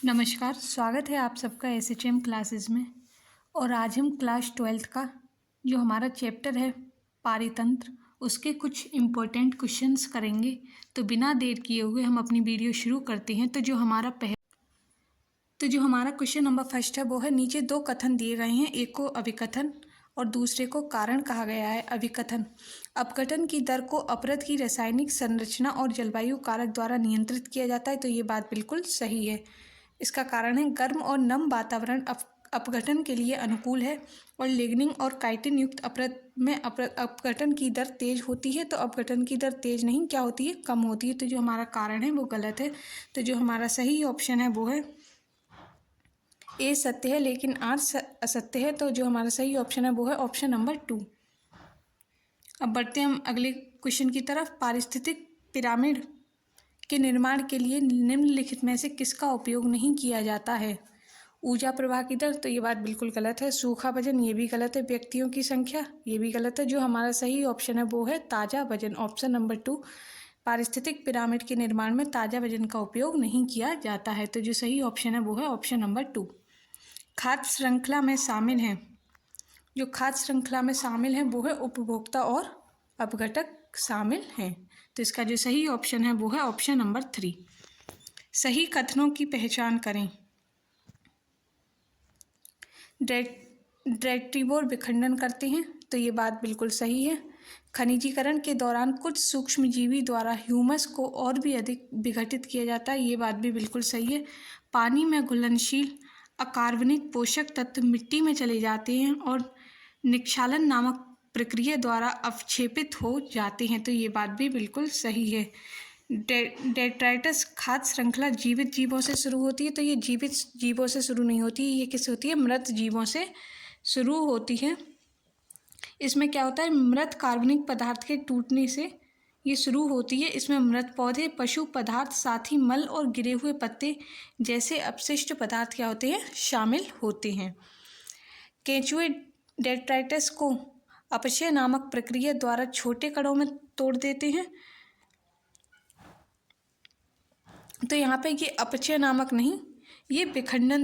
नमस्कार, स्वागत है आप सबका एसएचएम क्लासेस में। और आज हम क्लास 12th का जो हमारा चैप्टर है पारितंत्र, उसके कुछ इम्पोर्टेंट क्वेश्चंस करेंगे। तो बिना देर किए हुए हम अपनी वीडियो शुरू करते हैं। तो जो हमारा क्वेश्चन नंबर फर्स्ट है वो है, नीचे दो कथन दिए गए हैं, एक को अभिकथन और दूसरे को कारण कहा गया है। अभिकथन, अपघटन की दर को अपरद की रासायनिक संरचना और जलवायु कारक द्वारा नियंत्रित किया जाता है। तो ये बात बिल्कुल सही है। इसका कारण है, गर्म और नम वातावरण अपघटन के लिए अनुकूल है और लिग्निन और काइटिन युक्त अपरद में अपघटन की दर तेज होती है। तो अपघटन की दर तेज नहीं क्या होती है, कम होती है। तो जो हमारा कारण है वो गलत है। तो जो हमारा सही ऑप्शन है वो है ए सत्य है लेकिन आर असत्य है। तो जो हमारा सही ऑप्शन है वो है ऑप्शन नंबर 2। अब बढ़ते हैं हम अगले क्वेश्चन की तरफ। पारिस्थितिक पिरामिड के निर्माण के लिए निम्नलिखित में से किसका उपयोग नहीं किया जाता है? ऊर्जा प्रवाह की दर, तो ये बात बिल्कुल गलत है। सूखा वजन, ये भी गलत है। व्यक्तियों की संख्या, ये भी गलत है। जो हमारा सही ऑप्शन है वो है ताज़ा वजन, ऑप्शन नंबर 2। पारिस्थितिक पिरामिड के निर्माण में ताज़ा वजन का उपयोग नहीं किया जाता है। तो जो सही ऑप्शन है वो है ऑप्शन नंबर 2। खाद्य श्रृंखला में शामिल हैं, जो खाद्य श्रृंखला में शामिल हैं वो है उपभोक्ता और अपघटक शामिल हैं। तो इसका जो सही ऑप्शन है वो है ऑप्शन नंबर 3। सही कथनों की पहचान करें। डेट्रिटिवोर विखंडन करते हैं, तो ये बात बिल्कुल सही है। खनिजीकरण के दौरान कुछ सूक्ष्मजीवी द्वारा ह्यूमस को और भी अधिक विघटित किया जाता है, ये बात भी बिल्कुल सही है। पानी में घुलनशील अकार्बनिक पोषक तत्व मिट्टी में चले जाते हैं और निक्षालन नामक प्रक्रिया द्वारा अवक्षेपित हो जाते हैं। तो ये बात भी बिल्कुल सही है। डेट्राइटस खाद्य श्रृंखला जीवित जीवों से शुरू होती है, तो ये जीवित जीवों से शुरू नहीं होती, ये किससे होती है, मृत जीवों से शुरू होती है। इसमें क्या होता है, मृत कार्बनिक पदार्थ के टूटने से ये शुरू होती है। इसमें मृत पौधे, पशु पदार्थ, साथ ही मल और गिरे हुए पत्ते जैसे अपशिष्ट पदार्थ क्या होते हैं, शामिल होते हैं। केंचुए डेट्राइटस को अपक्षय नामक प्रक्रिया द्वारा छोटे कणों में तोड़ देते हैं। तो यहाँ पे ये अपक्षय नामक नहीं, ये विखंडन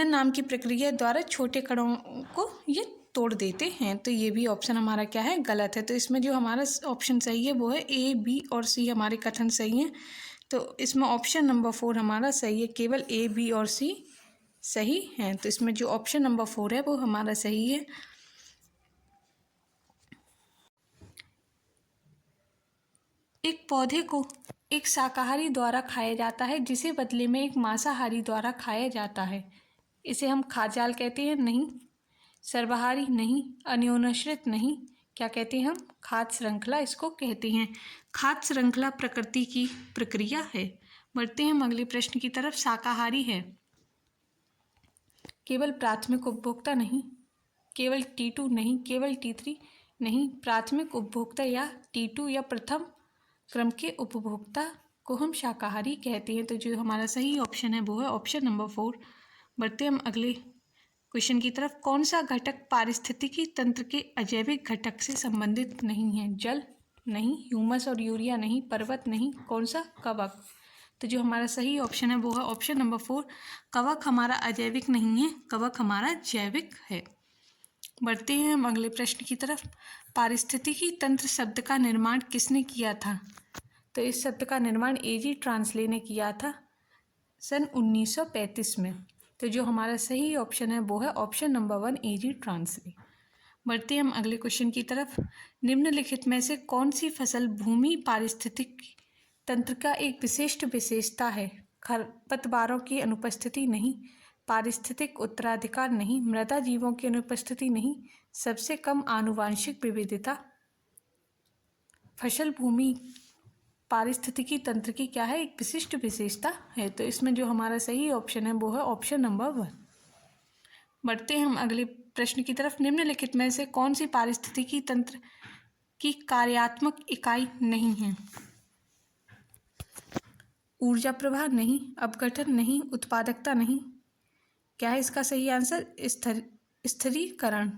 नाम की प्रक्रिया द्वारा छोटे कणों को ये तोड़ देते हैं। तो ये भी ऑप्शन हमारा क्या है, गलत है। तो इसमें जो हमारा ऑप्शन सही है वो है ए, बी और सी हमारे कथन सही हैं। तो इसमें ऑप्शन नंबर 4 हमारा सही है, केवल ए, बी और सी सही हैं। तो इसमें जो ऑप्शन नंबर 4 है वो हमारा सही है। एक पौधे को एक शाकाहारी द्वारा खाया जाता है जिसे बदले में एक मांसाहारी द्वारा खाया जाता है, इसे हम खाद्याल कहते हैं? नहीं। सर्वाहारी? नहीं। अन्योन्याश्रित? नहीं। क्या कहते हैं हम? खाद्य श्रृंखला इसको कहते हैं। खाद्य श्रृंखला प्रकृति की प्रक्रिया है। बढ़ते हैं हम अगले प्रश्न की तरफ। शाकाहारी है, केवल प्राथमिक उपभोक्ता? नहीं। केवल T2? नहीं। केवल T3? नहीं। प्राथमिक उपभोक्ता या T2 या प्रथम क्रम के उपभोक्ता को हम शाकाहारी कहते हैं। तो जो हमारा सही ऑप्शन है वो है ऑप्शन नंबर 4। बढ़ते हम अगले क्वेश्चन की तरफ। कौन सा घटक पारिस्थितिकी तंत्र के अजैविक घटक से संबंधित नहीं है? जल? नहीं। ह्यूमस और यूरिया? नहीं। पर्वत? नहीं। कौन सा? कवक। तो जो हमारा सही ऑप्शन है वो है ऑप्शन नंबर 4। कवक हमारा अजैविक नहीं है, कवक हमारा जैविक है। बढ़ते हैं हम अगले प्रश्न की तरफ। पारिस्थितिकी तंत्र शब्द का निर्माण किसने किया था? तो इस शब्द का निर्माण A.G. ट्रांसले ने किया था सन 1935 में। तो जो हमारा सही ऑप्शन है वो है ऑप्शन नंबर 1, A.G. ट्रांसले। बढ़ते हैं हम अगले क्वेश्चन की तरफ। निम्नलिखित में से कौन सी फसल भूमि पारिस्थितिक तंत्र का एक विशिष्ट विशेषता है? खरपतवारों की अनुपस्थिति? नहीं। पारिस्थितिक उत्तराधिकार? नहीं। मृदा जीवों की अनुपस्थिति? नहीं। सबसे कम आनुवांशिक विविधता? फसल भूमि पारिस्थितिकी तंत्र की क्या है, एक विशिष्ट विशेषता है। तो इसमें जो हमारा सही ऑप्शन है वो है ऑप्शन नंबर 1। बढ़ते हैं हम अगले प्रश्न की तरफ। निम्नलिखित में से कौन सी पारिस्थितिकी तंत्र की कार्यात्मक इकाई नहीं है? ऊर्जा प्रवाह? नहीं। अपघटन? नहीं। उत्पादकता? नहीं। क्या है इसका सही आंसर? स्थिरीकरण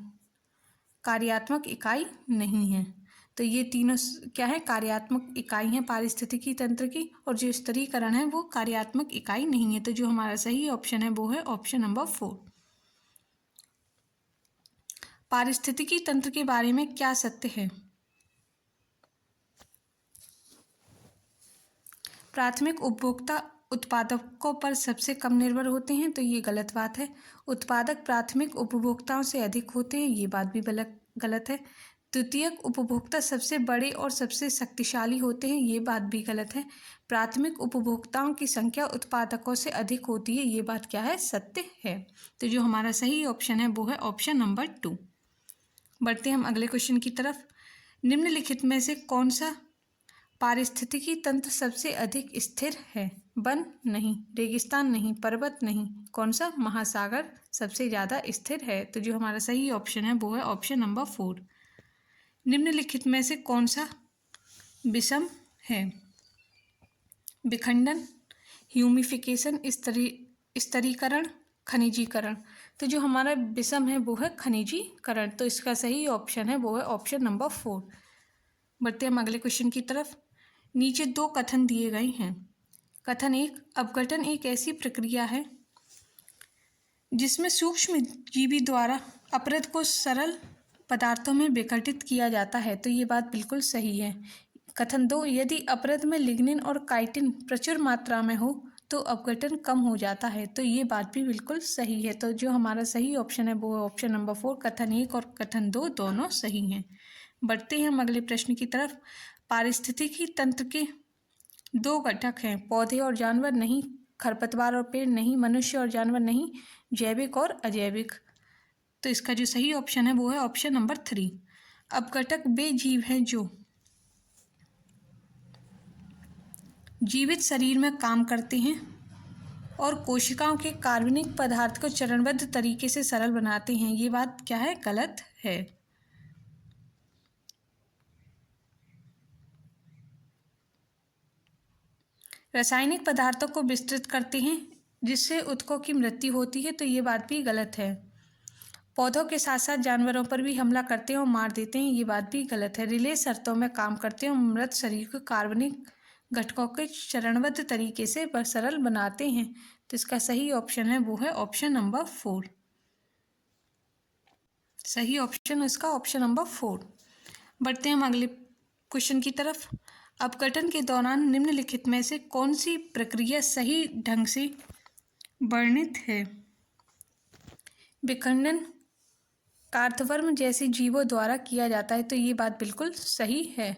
कार्यात्मक इकाई नहीं है। तो ये तीनों क्या है, कार्यात्मक इकाई हैं पारिस्थितिकी तंत्र की, और जो स्तरीकरण है वो कार्यात्मक इकाई नहीं है। तो जो हमारा सही ऑप्शन है वो है ऑप्शन नंबर 4। पारिस्थितिकी तंत्र के बारे में क्या सत्य है? प्राथमिक उपभोक्ता उत्पादकों पर सबसे कम निर्भर होते हैं, तो ये गलत बात है। उत्पादक प्राथमिक उपभोक्ताओं से अधिक होते हैं, ये बात भी गलत है। द्वितीयक उपभोक्ता सबसे बड़े और सबसे शक्तिशाली होते हैं, ये बात भी गलत है। प्राथमिक उपभोक्ताओं की संख्या उत्पादकों से अधिक होती है, ये बात क्या है, सत्य है। तो जो हमारा सही ऑप्शन है वो है ऑप्शन नंबर 2। बढ़ते हैं हम अगले क्वेश्चन की तरफ। निम्नलिखित में से कौन सा पारिस्थितिकी तंत्र सबसे अधिक स्थिर है? वन नहीं, रेगिस्तान नहीं, पर्वत नहीं, कौन सा? महासागर सबसे ज़्यादा स्थिर है। तो जो हमारा सही ऑप्शन है वो है ऑप्शन नंबर 4। निम्नलिखित में से कौन सा विषम है? विखंडन, ह्यूमिफिकेशन, स्तरीकरण, खनिजीकरण। तो जो हमारा विषम है वो है खनिजीकरण। तो इसका सही ऑप्शन है वो है ऑप्शन नंबर 4। बढ़ते हम अगले क्वेश्चन की तरफ। नीचे 2 कथन दिए गए हैं। कथन 1, अपघटन एक ऐसी प्रक्रिया है जिसमें सूक्ष्म जीवी द्वारा अपरद को सरल पदार्थों में विघटित किया जाता है। तो ये बात बिल्कुल सही है। कथन 2, यदि अपरद में लिग्निन और काइटिन प्रचुर मात्रा में हो तो अपघटन कम हो जाता है। तो ये बात भी बिल्कुल सही है। तो जो हमारा सही ऑप्शन है वो है ऑप्शन नंबर 4। कथन 1 और कथन 2 दोनों सही हैं। बढ़ते हैं हम अगले प्रश्न की तरफ। पारिस्थितिकी तंत्र के 2 घटक हैं, पौधे और जानवर नहीं, खरपतवार और पेड़ नहीं, मनुष्य और जानवर नहीं, जैविक और अजैविक। तो इसका जो सही ऑप्शन है वो है ऑप्शन नंबर 3। अपघटक वे जीव हैं जो जीवित शरीर में काम करते हैं और कोशिकाओं के कार्बनिक पदार्थ को चरणबद्ध तरीके से सरल बनाते हैं। ये बात क्या है, गलत है। रासायनिक पदार्थों को विस्तृत करते हैं जिससे उत्तकों की मृत्यु होती है। तो ये बात भी गलत है। पौधों के साथ साथ जानवरों पर भी हमला करते हैं और मार देते हैं, ये बात भी गलत है। रिले शर्तों में काम करते हैं और मृत शरीर को कार्बनिक घटकों के चरणबद्ध तरीके से सरल बनाते हैं। तो इसका सही ऑप्शन है वो है ऑप्शन नंबर 4। सही ऑप्शन इसका ऑप्शन नंबर 4। बढ़ते हैं हम अगले क्वेश्चन की तरफ। अपघटन के दौरान निम्नलिखित में से कौन सी प्रक्रिया सही ढंग से वर्णित है? विखंडन कार्तवर्म जैसे जीवों द्वारा किया जाता है। तो ये बात बिल्कुल सही है।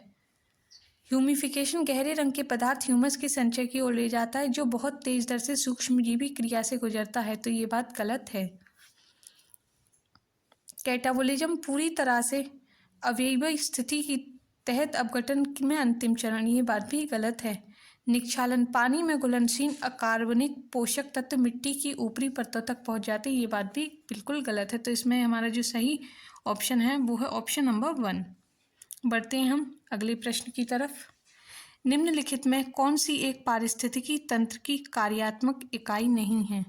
ह्यूमिफिकेशन गहरे रंग के पदार्थ ह्यूमस के संचय की ओर ले जाता है जो बहुत तेज दर से सूक्ष्मजीवी क्रिया से गुजरता है। तो ये बात गलत है। कैटाबोलिज्म पूरी तरह से अवयवी स्थिति की तहत अपघटन में अंतिम चरण, ये बात भी गलत है। निक्षालन पानी में घुलनशील अकार्बनिक पोषक तत्व मिट्टी की ऊपरी परतों तक पहुंच जाते हैं, ये बात भी बिल्कुल गलत है। तो इसमें हमारा जो सही ऑप्शन है वो है ऑप्शन नंबर 1। बढ़ते हैं हम अगले प्रश्न की तरफ। निम्नलिखित में कौन सी एक पारिस्थितिकी तंत्र की कार्यात्मक इकाई नहीं है?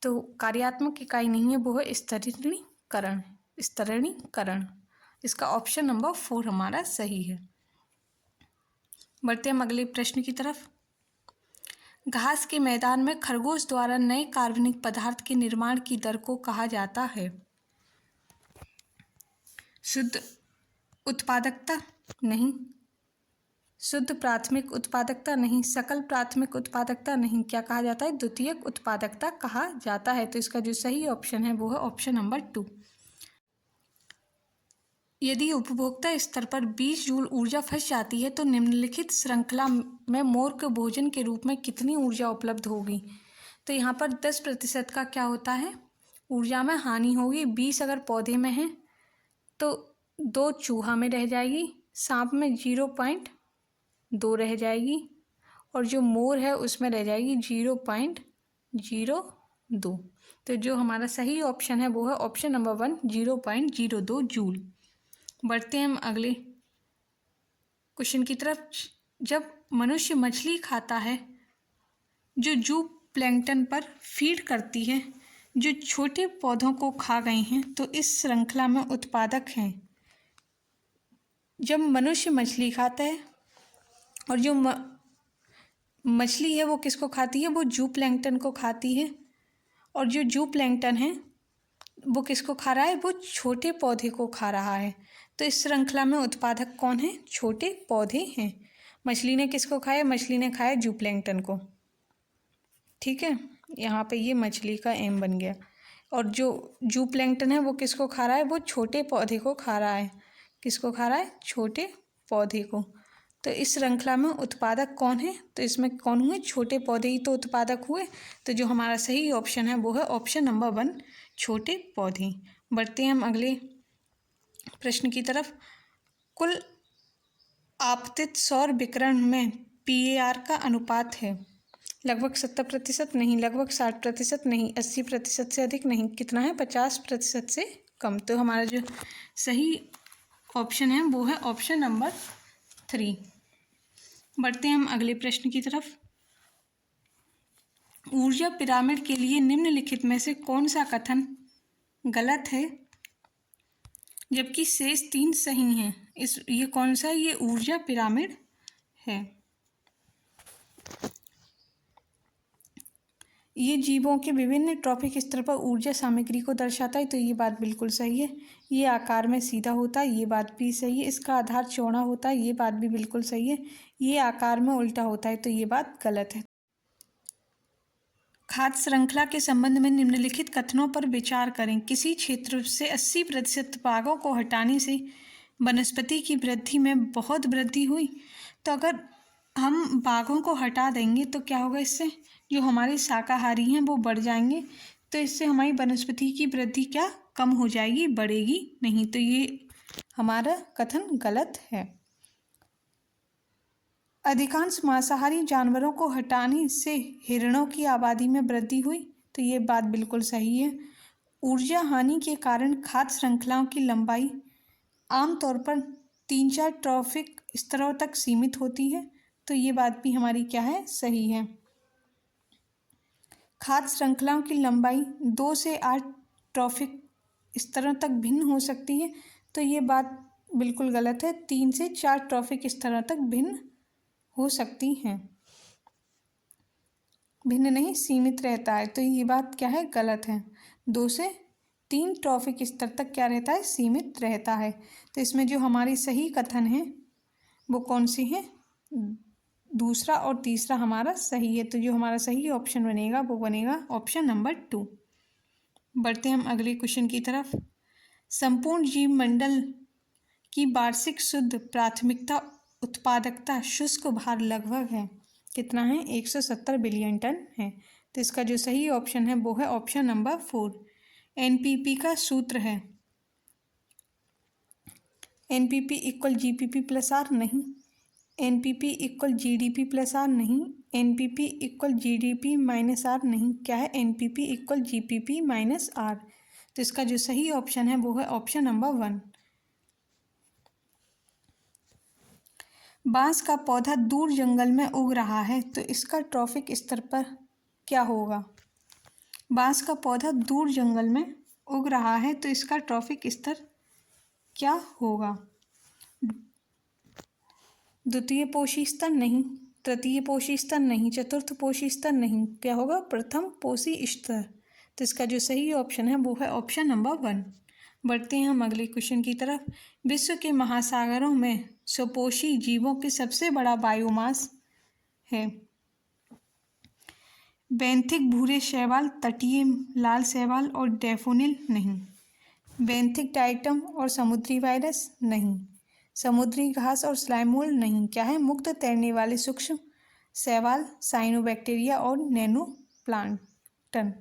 तो कार्यात्मक इकाई नहीं है वो है स्तरीकरण। स्तरीकरण इसका ऑप्शन नंबर 4 हमारा सही है। बढ़ते हैं हम अगले प्रश्न की तरफ। घास के मैदान में खरगोश द्वारा नए कार्बनिक पदार्थ के निर्माण की दर को कहा जाता है? शुद्ध उत्पादकता नहीं, शुद्ध प्राथमिक उत्पादकता नहीं, सकल प्राथमिक उत्पादकता नहीं, क्या कहा जाता है? द्वितीयक उत्पादकता कहा जाता है। तो इसका जो सही ऑप्शन है वो है ऑप्शन नंबर 2। यदि उपभोक्ता स्तर पर 20 जूल ऊर्जा फंस जाती है तो निम्नलिखित श्रृंखला में मोर के भोजन के रूप में कितनी ऊर्जा उपलब्ध होगी? तो यहाँ पर 10% का क्या होता है, ऊर्जा में हानि होगी। 20 अगर पौधे में है तो 2 चूहा में रह जाएगी, सांप में 0.2 रह जाएगी और जो मोर है उसमें रह जाएगी 0.02। तो जो हमारा सही ऑप्शन है वो है ऑप्शन नंबर 1, 0.02 जूल। बढ़ते हैं हम अगले क्वेश्चन की तरफ। जब मनुष्य मछली खाता है जो जू प्लैंकटन पर फीड करती है जो छोटे पौधों को खा गए हैं, तो इस श्रृंखला में उत्पादक हैं जब मनुष्य मछली खाता है और जो मछली है वो किसको खाती है, वो जूप्लैंक्टन को खाती है, और जो जूप्लैंक्टन है वो किसको खा रहा है, वो छोटे पौधे को खा रहा है। तो इस श्रृंखला में उत्पादक कौन है, छोटे पौधे हैं। मछली ने किसको खाया, मछली ने खाया जूप्लैंक्टन को। ठीक है, यहाँ पे ये मछली का एम बन गया। और जो जूप्लैंक्टन है वो किसको खा रहा है, वो छोटे पौधे को खा रहा है। किसको खा रहा है, छोटे पौधे को। तो इस श्रृंखला में उत्पादक कौन है, तो इसमें कौन हुए, छोटे पौधे ही तो उत्पादक हुए। तो जो हमारा सही ऑप्शन है वो है ऑप्शन नंबर 1, छोटे पौधे। बढ़ते हैं हम अगले प्रश्न की तरफ। कुल आपतित सौर विकिरण में PAR का अनुपात है लगभग 70% नहीं, लगभग 60% नहीं, 80% से अधिक नहीं, कितना है, 50% से कम। तो हमारा जो सही ऑप्शन है वो है ऑप्शन नंबर 3। बढ़ते हैं हम अगले प्रश्न की तरफ। ऊर्जा पिरामिड के लिए निम्नलिखित में से कौन सा कथन गलत है जबकि शेष 3 सही हैं। ये कौन सा, ये ऊर्जा पिरामिड है। ये जीवों के विभिन्न ट्रॉफिक स्तर पर ऊर्जा सामग्री को दर्शाता है, तो ये बात बिल्कुल सही है। ये आकार में सीधा होता है, ये बात भी सही है। इसका आधार चौड़ा होता है, ये बात भी बिल्कुल सही है। ये आकार में उल्टा होता है, तो ये बात गलत है। खाद्य श्रृंखला के संबंध में निम्नलिखित कथनों पर विचार करें। किसी क्षेत्र से 80% भागों को हटाने से वनस्पति की वृद्धि में बहुत वृद्धि हुई। तो अगर हम भागों को हटा देंगे तो क्या होगा, इससे जो हमारे शाकाहारी हैं वो बढ़ जाएंगे। तो इससे हमारी वनस्पति की वृद्धि क्या, कम हो जाएगी, बढ़ेगी नहीं। तो ये हमारा कथन गलत है। अधिकांश मांसाहारी जानवरों को हटाने से हिरणों की आबादी में वृद्धि हुई। तो ये बात बिल्कुल सही है। ऊर्जा हानि के कारण खाद्य श्रृंखलाओं की लंबाई आमतौर पर 3-4 ट्रॉफिक स्तरों तक सीमित होती है। तो ये बात भी हमारी क्या है, सही है। खाद्य श्रृंखलाओं की लंबाई 2 से 8 ट्रॉफिक स्तरों तक भिन्न हो सकती है। तो ये बात बिल्कुल गलत है। 3 से 4 ट्रॉफिक स्तरों तक भिन्न हो सकती हैं, भिन्न नहीं, सीमित रहता है। तो ये बात क्या है, गलत है। 2 से 3 ट्रॉफिक स्तर तक क्या रहता है, सीमित रहता है। तो इसमें जो हमारी सही कथन है वो कौन सी है, दूसरा और तीसरा हमारा सही है। तो जो हमारा सही ऑप्शन बनेगा वो बनेगा ऑप्शन नंबर 2। बढ़ते हैं हम अगले क्वेश्चन की तरफ। संपूर्ण जीव मंडल की वार्षिक शुद्ध प्राथमिकता उत्पादकता शुष्क भार लगभग है, कितना है, 170 बिलियन टन है। तो इसका जो सही ऑप्शन है वो है ऑप्शन नंबर 4। NPP का सूत्र है NPP equal GPP plus R नहीं, NPP equal GDP plus R नहीं, NPP equal GDP minus R नहीं, क्या है, NPP equal GPP minus R। तो इसका जो सही ऑप्शन है वो है ऑप्शन नंबर 1। बांस का पौधा दूर जंगल में उग रहा है, तो इसका ट्रॉफिक स्तर पर क्या होगा। बांस का पौधा दूर जंगल में उग रहा है, तो इसका ट्रॉफिक स्तर क्या होगा। द्वितीय पोषी स्तर नहीं, तृतीय पोषी स्तर नहीं, चतुर्थ पोषी स्तर नहीं, क्या होगा, प्रथम पोषी स्तर। तो इसका जो सही ऑप्शन है वो है ऑप्शन नंबर 1। बढ़ते हैं हम अगले क्वेश्चन की तरफ। विश्व के महासागरों में स्वपोषी जीवों के सबसे बड़ा बायोमास है। बेंथिक भूरे शैवाल, तटीय लाल शैवाल और डैफोनिल नहीं, बेंथिक डाइटम और समुद्री वायरस नहीं, समुद्री घास और स्लाइमोल नहीं, क्या है, मुक्त तैरने वाले सूक्ष्म शैवाल, साइनोबैक्टीरिया और नैनो प्लांटन।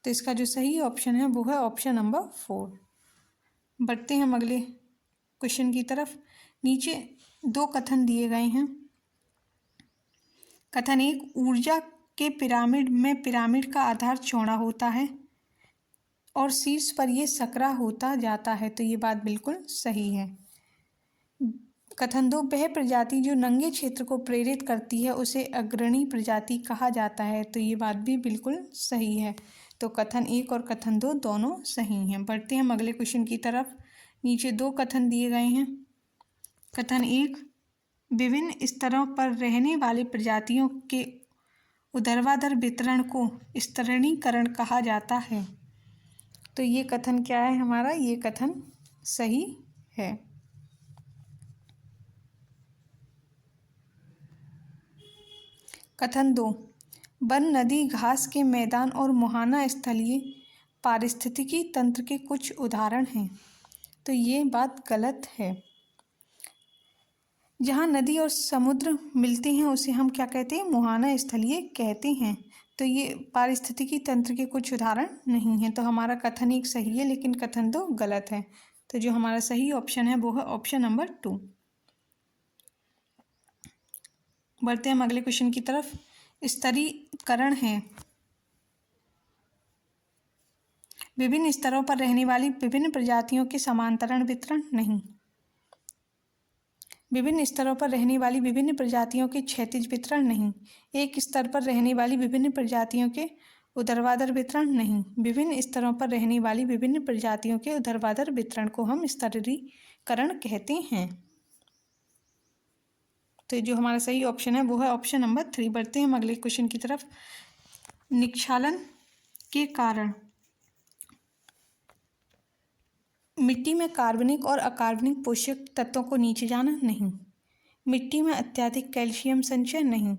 तो इसका जो सही ऑप्शन है वो है ऑप्शन नंबर 4। बढ़ते हैं हम अगले क्वेश्चन की तरफ। नीचे 2 कथन दिए गए हैं। कथन 1, ऊर्जा के पिरामिड में पिरामिड का आधार चौड़ा होता है और शीर्ष पर यह सकरा होता जाता है। तो ये बात बिल्कुल सही है। कथन 2, वह प्रजाति जो नंगे क्षेत्र को प्रेरित करती है उसे अग्रणी प्रजाति कहा जाता है। तो ये बात भी बिल्कुल सही है। तो कथन 1 और कथन 2 दोनों सही हैं। बढ़ते हैं हम अगले क्वेश्चन की तरफ। नीचे 2 कथन दिए गए हैं। कथन 1, विभिन्न स्तरों पर रहने वाली प्रजातियों के ऊर्ध्वाधर वितरण को स्तरीकरण कहा जाता है। तो ये कथन क्या है हमारा? ये कथन सही है। कथन 2, वन, नदी, घास के मैदान और मुहाना स्थलीय पारिस्थितिकी तंत्र के कुछ उदाहरण हैं। तो ये बात गलत है। जहाँ नदी और समुद्र मिलते हैं उसे हम क्या कहते हैं? मुहाना स्थलीय कहते हैं। तो ये पारिस्थितिकी तंत्र के कुछ उदाहरण नहीं हैं। तो हमारा कथन 1 सही है, लेकिन कथन 2 गलत है। तो जो हमारा सही ऑप्शन है वो है ऑप्शन नंबर 2। बढ़ते हैं हम अगले क्वेश्चन की तरफ। स्तरीकरण है विभिन्न स्तरों पर रहने वाली विभिन्न प्रजातियों के समांतरण वितरण नहीं। विभिन्न स्तरों पर रहने वाली विभिन्न प्रजातियों के क्षैतिज वितरण नहीं। एक स्तर पर रहने वाली विभिन्न प्रजातियों के ऊर्ध्वाधर वितरण नहीं। विभिन्न स्तरों पर रहने वाली विभिन्न प्रजातियों के ऊर्ध्वाधर वितरण को हम स्तरीकरण कहते हैं। तो जो हमारा सही ऑप्शन है वो है ऑप्शन नंबर 3। बढ़ते हैं हम अगले क्वेश्चन की तरफ। निक्षालन के कारण मिट्टी में कार्बनिक और अकार्बनिक पोषक तत्वों को नीचे जाना नहीं। मिट्टी में अत्यधिक कैल्शियम संचय नहीं।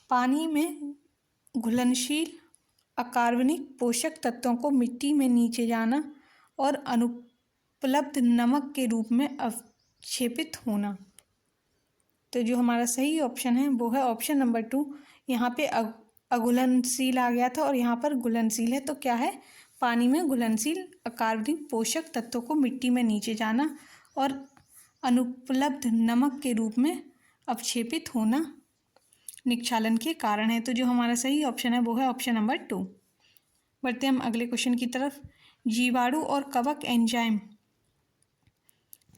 पानी में घुलनशील अकार्बनिक पोषक तत्वों को मिट्टी में नीचे जाना और अनुपलब्ध नमक के रूप में अवक्षेपित होना। तो जो हमारा सही ऑप्शन है वो है ऑप्शन नंबर 2। यहाँ पे अघुलनशील आ गया था और यहाँ पर घुलनशील है। तो क्या है? पानी में घुलनशील अकार्बनिक पोषक तत्वों को मिट्टी में नीचे जाना और अनुपलब्ध नमक के रूप में अवक्षेपित होना निक्षालन के कारण है। तो जो हमारा सही ऑप्शन है वो है ऑप्शन नंबर 2। बढ़ते हैं हम अगले क्वेश्चन की तरफ। जीवाणु और कवक एंजाइम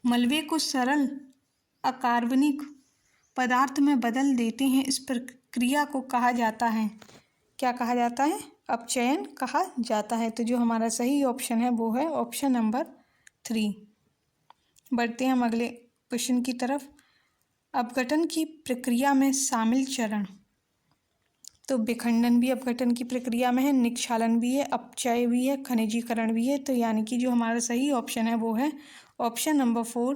मलबे को सरल अकार्बनिक पदार्थ में बदल देते हैं। इस प्रक्रिया को कहा जाता है, क्या कहा जाता है? अपचयन कहा जाता है। तो जो हमारा सही ऑप्शन है वो है ऑप्शन नंबर 3। बढ़ते हैं हम अगले क्वेश्चन की तरफ। अपघटन की प्रक्रिया में शामिल चरण। तो विखंडन भी अपघटन की प्रक्रिया में है, निक्षालन भी है, अपचय भी है, खनिजीकरण भी है। तो यानी कि जो हमारा सही ऑप्शन है वो है option number 4।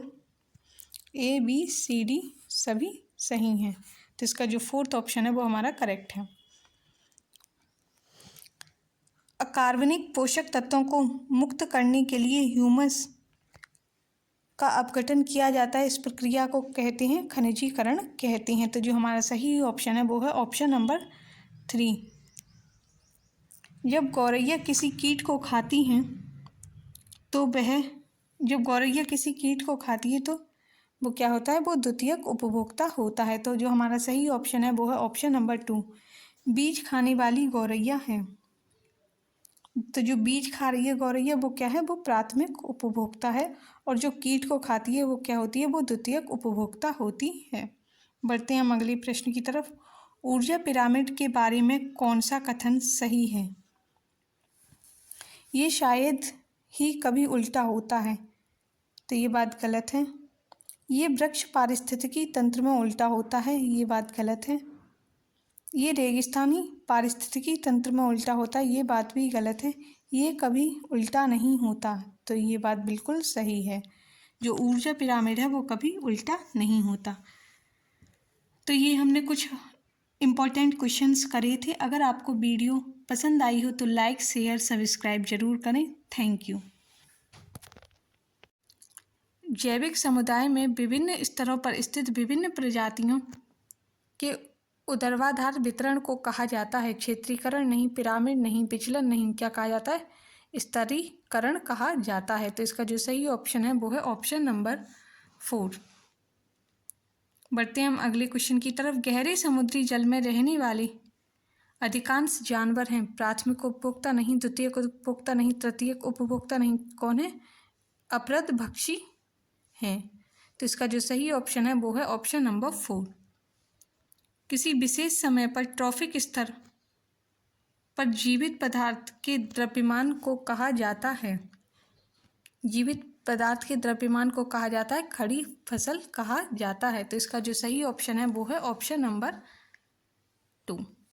A, B, C, D सभी सही हैं। तो इसका जो 4th ऑप्शन है वो हमारा करेक्ट है। अकार्बनिक पोषक तत्वों को मुक्त करने के लिए ह्यूमस का अपघटन किया जाता है। इस प्रक्रिया को कहते हैं खनिजीकरण कहते हैं। तो जो हमारा सही ऑप्शन है वो है ऑप्शन नंबर 3। जब गौरैया किसी कीट को खाती हैं तो जब गौरैया किसी कीट को खाती है तो वो क्या होता है? वो द्वितीयक उपभोक्ता होता है। तो जो हमारा सही ऑप्शन है वो है ऑप्शन नंबर 2। बीज खाने वाली गौरैया है। तो जो बीज खा रही है गौरैया वो क्या है? वो प्राथमिक उपभोक्ता है। और जो कीट को खाती है वो क्या होती है? वो द्वितीयक उपभोक्ता होती है। बढ़ते हैं हम अगले प्रश्न की तरफ। ऊर्जा पिरामिड के बारे में कौन सा कथन सही है? ये शायद ही कभी उल्टा होता है। तो ये बात गलत है। ये वृक्ष पारिस्थितिकी तंत्र में उल्टा होता है। ये बात गलत है। ये रेगिस्तानी पारिस्थितिकी तंत्र में उल्टा होता है। ये बात भी गलत है। ये कभी उल्टा नहीं होता। तो ये बात बिल्कुल सही है। जो ऊर्जा पिरामिड है वो कभी उल्टा नहीं होता। तो ये हमने कुछ इम्पॉर्टेंट क्वेश्चंस करे थे। अगर आपको वीडियो पसंद आई हो तो लाइक, शेयर, सब्सक्राइब जरूर करें। Thank you. जैविक समुदाय में विभिन्न स्तरों पर स्थित विभिन्न प्रजातियों के ऊर्ध्वाधर वितरण को कहा जाता है क्षेत्रीकरण नहीं, पिरामिड नहीं, विचलन नहीं। क्या कहा जाता है? स्तरीकरण कहा जाता है। तो इसका जो सही ऑप्शन है वो है ऑप्शन नंबर 4। बढ़ते हैं हम अगले क्वेश्चन की तरफ। गहरे समुद्री जल में रहने वाले अधिकांश जानवर हैं प्राथमिक उपभोक्ता नहीं, द्वितीयक उपभोक्ता नहीं, तृतीयक उपभोक्ता नहीं। कौन है? अपृतभक्षी हैं। तो इसका जो सही ऑप्शन है वो है ऑप्शन नंबर 4। किसी विशेष समय पर ट्रॉफिक स्तर पर जीवित पदार्थ के द्रव्यमान को कहा जाता है। जीवित पदार्थ के द्रव्यमान को कहा जाता है? खड़ी फसल कहा जाता है। तो इसका जो सही ऑप्शन है वो है ऑप्शन नंबर 2।